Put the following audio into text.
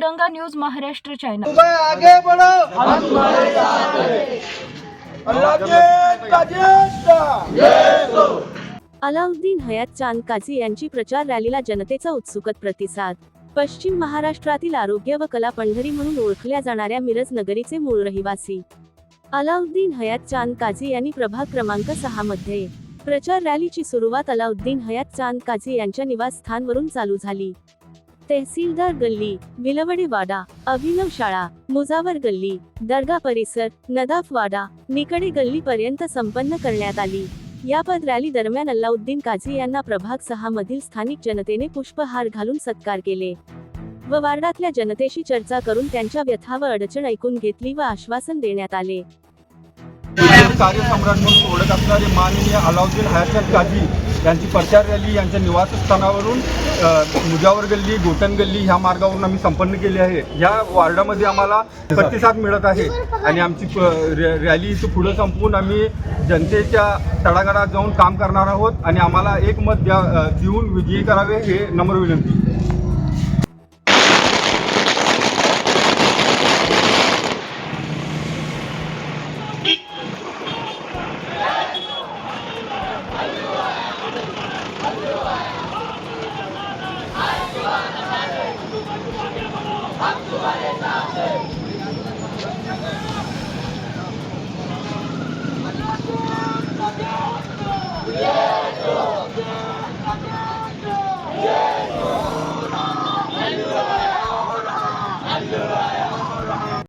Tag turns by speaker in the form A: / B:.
A: तिरंगा news Maharashtra channel.
B: आगे बढ़ो, हम तुम्हारे साथ हैं।
C: अलाउद्दीन हयात चांद काझी यांची प्रचार रॅलीला जनतेचा उत्सुक प्रतिसाद। पश्चिम महाराष्ट्रातील आरोग्य व कला पंढरी म्हणून ओळखल्या जाणाऱ्या मिरज नगरीचे मूळ रहिवासी अलाउद्दीन हयात चांद काझी यांनी प्रभाग क्रमांक 6 मध्ये प्रचार रॅलीची सुरुवात अलाउद्दीन हयात चांद काझी यांच्या निवासस्थानवरून चालू झाली। तहसीलदार गल्ली, विलवडे वाडा, अभिनव शाळा, मुजावर गल्ली, दर्गा परिसर, नदाफ वाडा, निकडे गल्ली पर्यंत संपन्न करण्यात आली। या पद रॅली दरम्यान अलाउद्दीन काझी यांना प्रभाग 6 मधील स्थानिक जनतेने पुष्पहार घालून सत्कार केले व वार्डातल्या जनतेशी चर्चा करून त्यांच्या व्यथा व अडचण ऐकून घेतली व आश्वासन देण्यात आले।
B: कार्यसम्राट म्हणून ओळख असणारे माननीय अलाउद्दीन हयात काझी यांची प्रचार रॅली यांच्या निवासस्थानावरून मुजावर गल्ली, गोटन गल्ली ह्या मार्गावरून आम्ही संपन्न केली आहे। या वार्डामध्ये आम्हाला प्रतिसाद मिळत आहे आणि आमची रॅली इथं पुढे संपवून आम्ही जनतेच्या तळागाळात जाऊन काम करणार आहोत आणि आम्हाला एक मत देऊन विजयी करावे हे नम्र विनंती।